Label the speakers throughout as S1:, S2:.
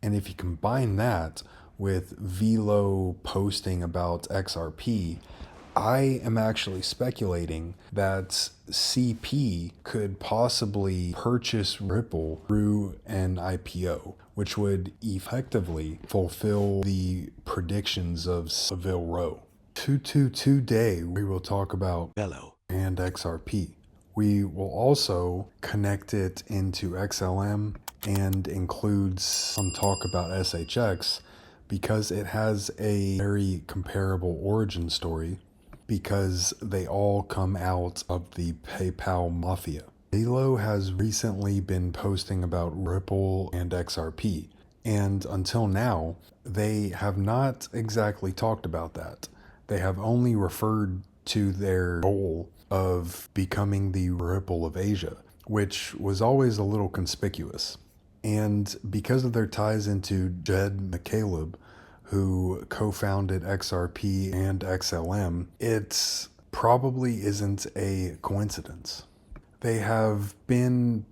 S1: And if you combine that with Velo posting about XRP, I am actually speculating that CP could possibly purchase Ripple through an IPO, which would effectively fulfill the predictions of Velo. Today, we will talk about Velo and XRP. We will also connect it into XLM and include some talk about SHX because it has a very comparable origin story because they all come out of the PayPal Mafia. Velo has recently been posting about Ripple and XRP, and until now, they have not exactly talked about that. They have only referred to their goal of becoming the Ripple of Asia, which was always a little conspicuous. And because of their ties into mccaleb, who co-founded XRP and XLM, it probably isn't a coincidence. They have been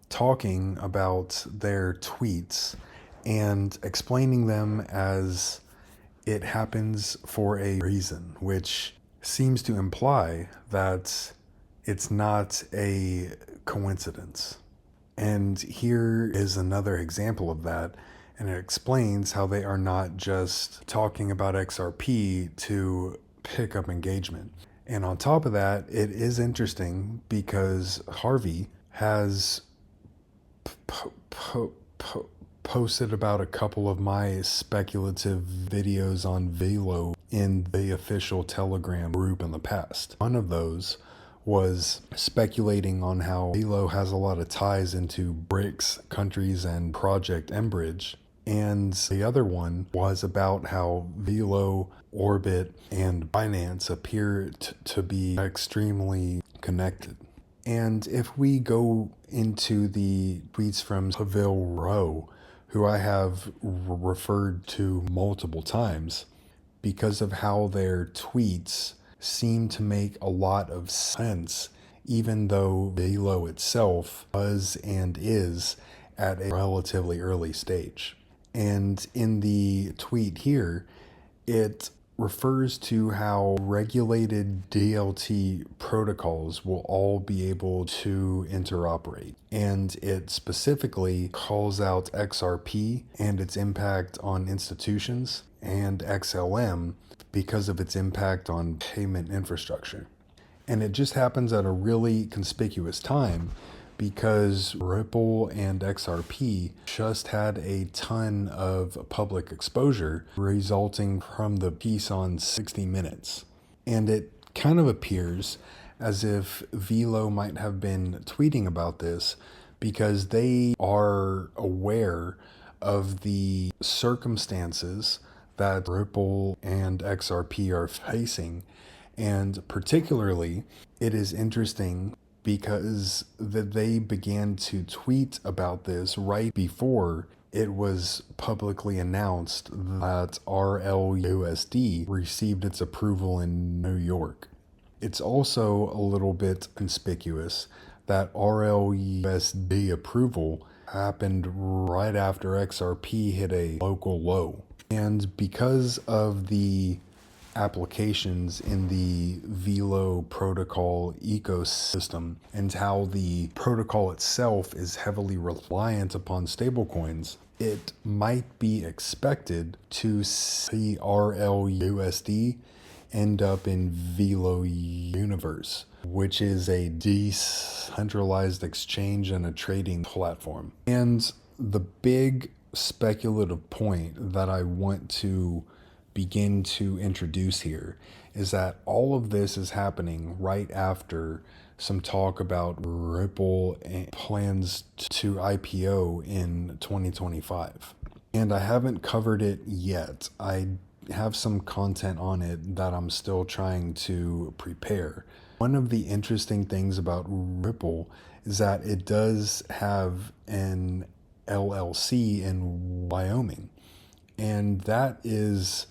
S1: talking about their tweets and explaining them as it happens for a reason, which seems to imply that it's not a coincidence. And here is another example of that, and it explains how they are not just talking about XRP to pick up engagement. And on top of that, it is interesting because Harvey has posted about a couple of my speculative videos on Velo in the official Telegram group in the past. One of those was speculating on how Velo has a lot of ties into BRICS countries and Project Enbridge. And the other one was about how Velo, Orbit, and Binance appear to be extremely connected. And if we go into the tweets from Velo, who I have referred to multiple times, because of how their tweets seem to make a lot of sense, even though Velo itself was and is at a relatively early stage. And in the tweet here, it refers to how regulated DLT protocols will all be able to interoperate. And it specifically calls out XRP and its impact on institutions, and XLM because of its impact on payment infrastructure. And it just happens at a really conspicuous time because Ripple and XRP just had a ton of public exposure resulting from the piece on 60 Minutes. And it kind of appears as if Velo might have been tweeting about this because they are aware of the circumstances that Ripple and XRP are facing. And particularly, it is interesting because they began to tweet about this right before it was publicly announced that RLUSD received its approval in New York. It's also a little bit conspicuous that RLUSD approval happened right after XRP hit a local low. And because of the applications in the Velo protocol ecosystem and how the protocol itself is heavily reliant upon stablecoins, it might be expected to see RLUSD end up in Velo Universe, which is a decentralized exchange and a trading platform. And the big speculative point that I want to begin to introduce here is that all of this is happening right after some talk about Ripple and plans to IPO in 2025. And I haven't covered it yet. I have some content on it that I'm still trying to prepare. One of the interesting things about Ripple is that it does have an LLC in Wyoming. And that is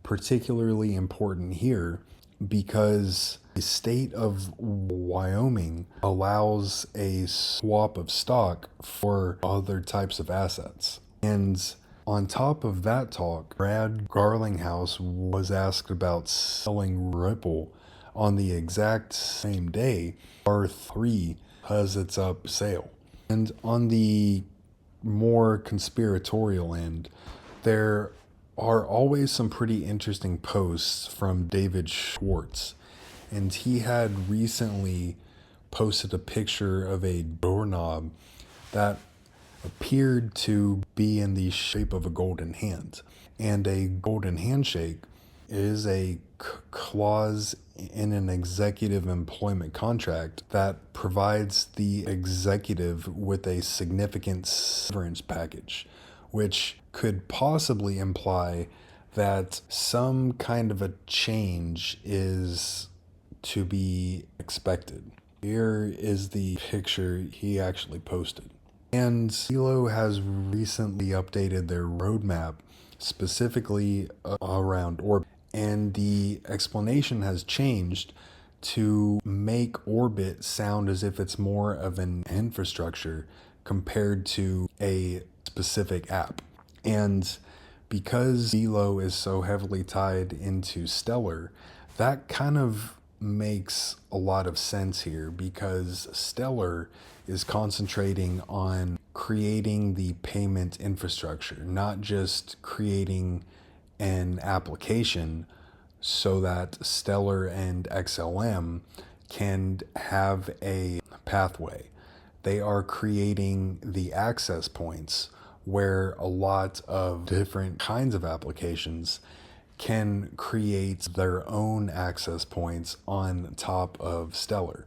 S1: particularly important here because the state of Wyoming allows a swap of stock for other types of assets. And on top of that talk, Brad Garlinghouse was asked about selling Ripple on the exact same day R3 has its up sale. And on the more conspiratorial end, there are always some pretty interesting posts from David Schwartz. And he had recently posted a picture of a doorknob that appeared to be in the shape of a golden hand. And a golden handshake is a clause in an executive employment contract that provides the executive with a significant severance package, which could possibly imply that some kind of a change is to be expected. Here is the picture he actually posted. And Velo has recently updated their roadmap specifically around orbit. And the explanation has changed to make orbit sound as if it's more of an infrastructure compared to a specific app. And because Velo is so heavily tied into Stellar, that kind of makes a lot of sense here, because Stellar is concentrating on creating the payment infrastructure, not just creating an application so that Stellar and XLM can have a pathway. They are creating the access points where a lot of different kinds of applications can create their own access points on top of Stellar.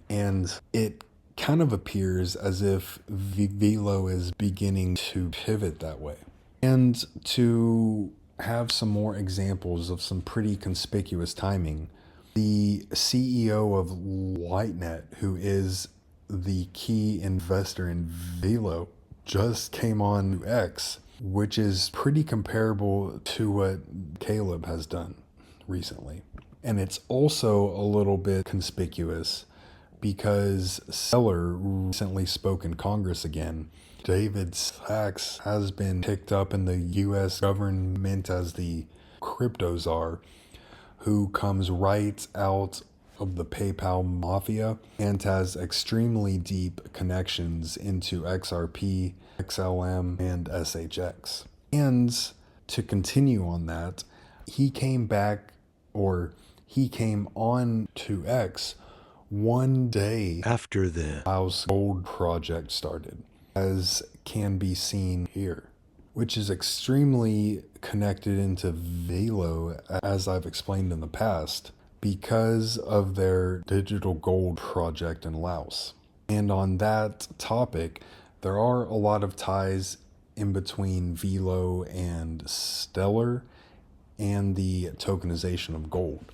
S1: And it kind of appears as if Velo is beginning to pivot that way. And to have some more examples of some pretty conspicuous timing, the CEO of Lightnet, who is the key investor in Velo, just came on X, which is pretty comparable to what Caleb has done recently. And it's also a little bit conspicuous because Stellar recently spoke in Congress again. David Sachs has been picked up in the US government as the crypto czar, who comes right out of the PayPal Mafia and has extremely deep connections into XRP, XLM, and SHX. And to continue on that, he came on to X one day after the House Gold project started, as can be seen here, which is extremely connected into Velo, as I've explained in the past, because of their digital gold project in Laos. And on that topic, there are a lot of ties in between Velo and Stellar and the tokenization of gold.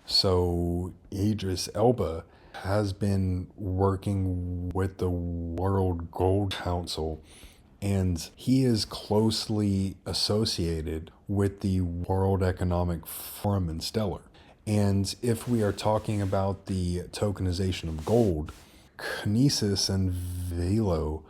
S1: So Idris Elba has been working with the World Gold Council, and he is closely associated with the World Economic Forum and Stellar. And if we are talking about the tokenization of gold, Kinesis and Velo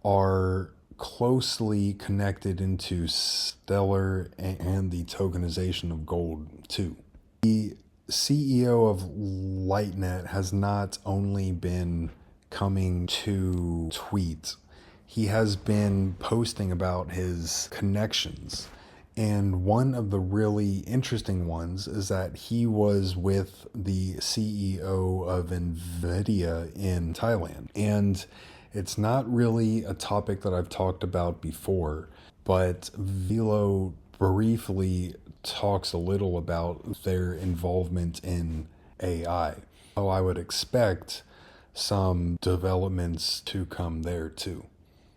S1: are closely connected into Stellar and the tokenization of gold too. The CEO of Lightnet has not only been coming to tweet, he has been posting about his connections. And one of the really interesting ones is that he was with the CEO of NVIDIA in Thailand. And it's not really a topic that I've talked about before, but Velo briefly talks a little about their involvement in AI. So I would expect some developments to come there too.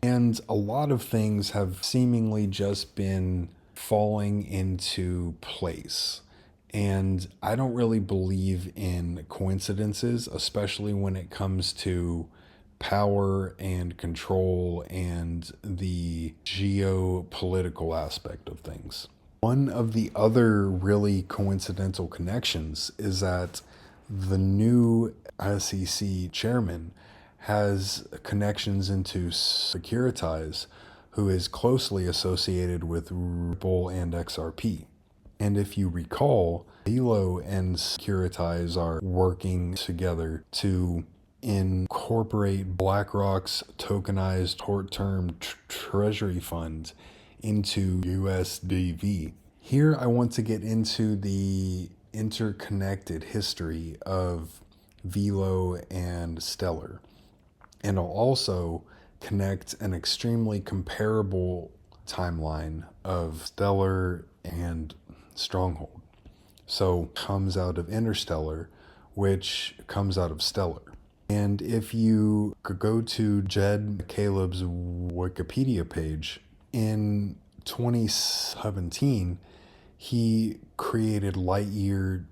S1: And a lot of things have seemingly just been falling into place. And I don't really believe in coincidences, especially when it comes to power and control and the geopolitical aspect of things. One of the other really coincidental connections is that the new SEC chairman has connections into Securitize, who is closely associated with Ripple and XRP. And if you recall, Velo and Securitize are working together to incorporate BlackRock's tokenized short-term treasury funds into USDV. Here I want to get into the interconnected history of Velo and Stellar. And I'll also connect an extremely comparable timeline of Stellar and Stronghold. So comes out of Interstellar, which comes out of Stellar. And if you go to Jed McCaleb's Wikipedia page, in 2017, he created Lightyear.io,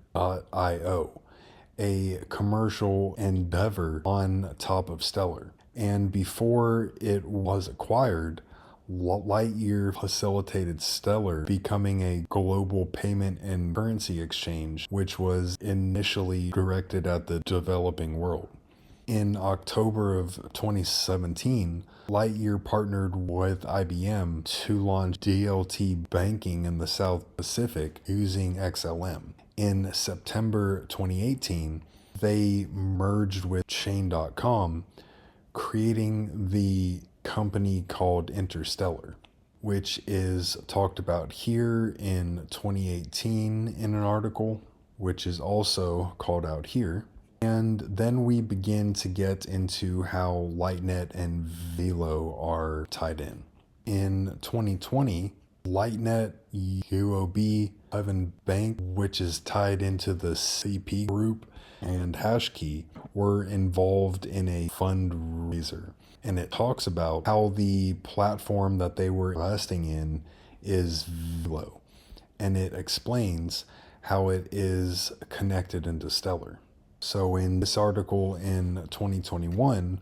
S1: a commercial endeavor on top of Stellar. And before it was acquired, Lightyear facilitated Stellar becoming a global payment and currency exchange, which was initially directed at the developing world. In October of 2017, Lightyear partnered with IBM to launch DLT banking in the South Pacific using XLM. In September 2018, they merged with Chain.com, creating the company called Interstellar, which is talked about here in 2018 in an article, which is also called out here. And then we begin to get into how Lightnet and Velo are tied in. In 2020, Lightnet, UOB, Evan Bank, which is tied into the CP group, and Hashkey were involved in a fundraiser. And it talks about how the platform that they were investing in is Velo. And it explains how it is connected into Stellar. So in this article in 2021,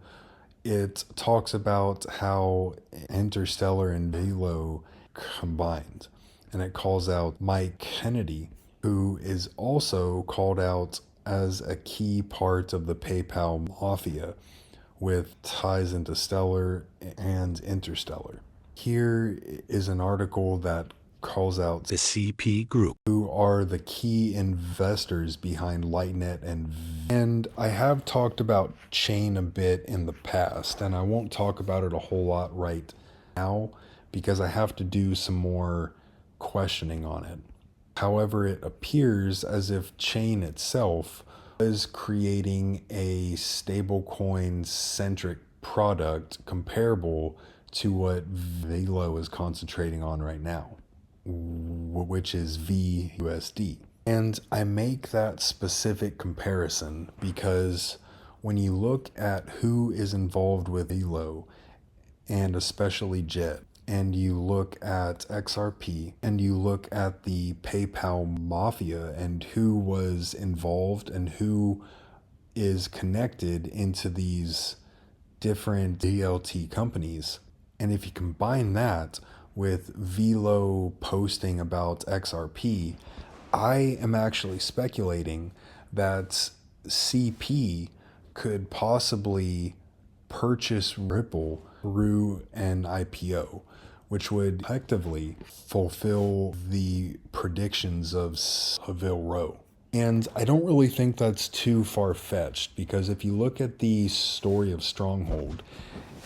S1: it talks about how Interstellar and Velo combined. And it calls out Mike Kennedy, who is also called out as a key part of the PayPal Mafia with ties into Stellar and Interstellar. Here is an article that calls out
S2: the CP group,
S1: who are the key investors behind Lightnet and I have talked about Chain a bit in the past, and I won't talk about it a whole lot right now because I have to do some more questioning on it. However, it appears as if Chain itself is creating a stablecoin centric product comparable to what Velo is concentrating on right now, which is VUSD. And I make that specific comparison because when you look at who is involved with Velo, and especially Jet, and you look at XRP, and you look at the PayPal Mafia and who was involved and who is connected into these different DLT companies, and if you combine that with Velo posting about XRP, I am actually speculating that CP could possibly purchase Ripple through an IPO, which would effectively fulfill the predictions of Velo. And I don't really think that's too far-fetched, because if you look at the story of Stronghold,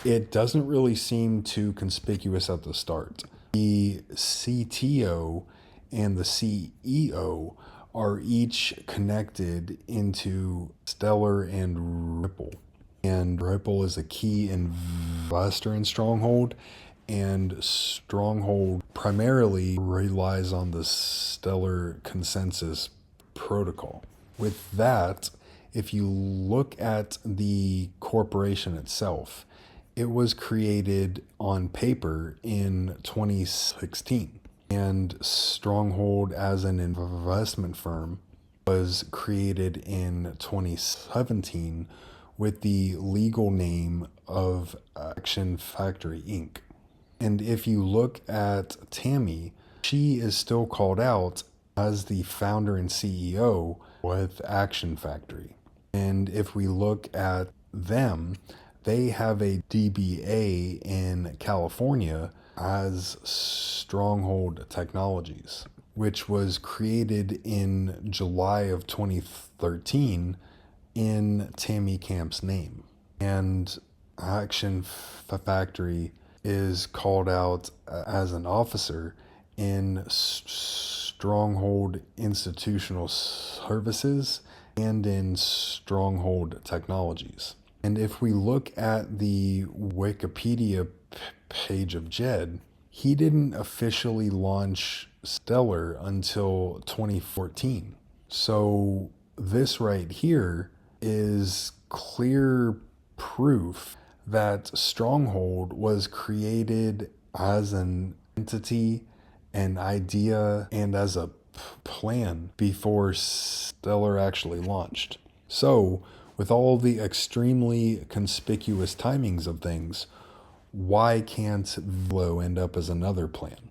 S1: it doesn't really seem too conspicuous at the start. The CTO and the CEO are each connected into Stellar and Ripple. And Ripple is a key investor in Stronghold, and Stronghold primarily relies on the Stellar consensus protocol. With that, if you look at the corporation itself, it was created on paper in 2016. And Stronghold as an investment firm was created in 2017 with the legal name of Action Factory Inc. And if you look at Tammy, she is still called out as the founder and CEO with Action Factory. And if we look at them, they have a DBA in California as Stronghold Technologies, which was created in July of 2013 in Tammy Camp's name. And Action Factory is called out as an officer in Stronghold Institutional Services and in Stronghold Technologies. And if we look at the Wikipedia page of Jed, he didn't officially launch Stellar until 2014. So this right here is clear proof that Stronghold was created as an entity, an idea, and as a plan before Stellar actually launched. So, with all the extremely conspicuous timings of things, why can't Velo end up as another plan?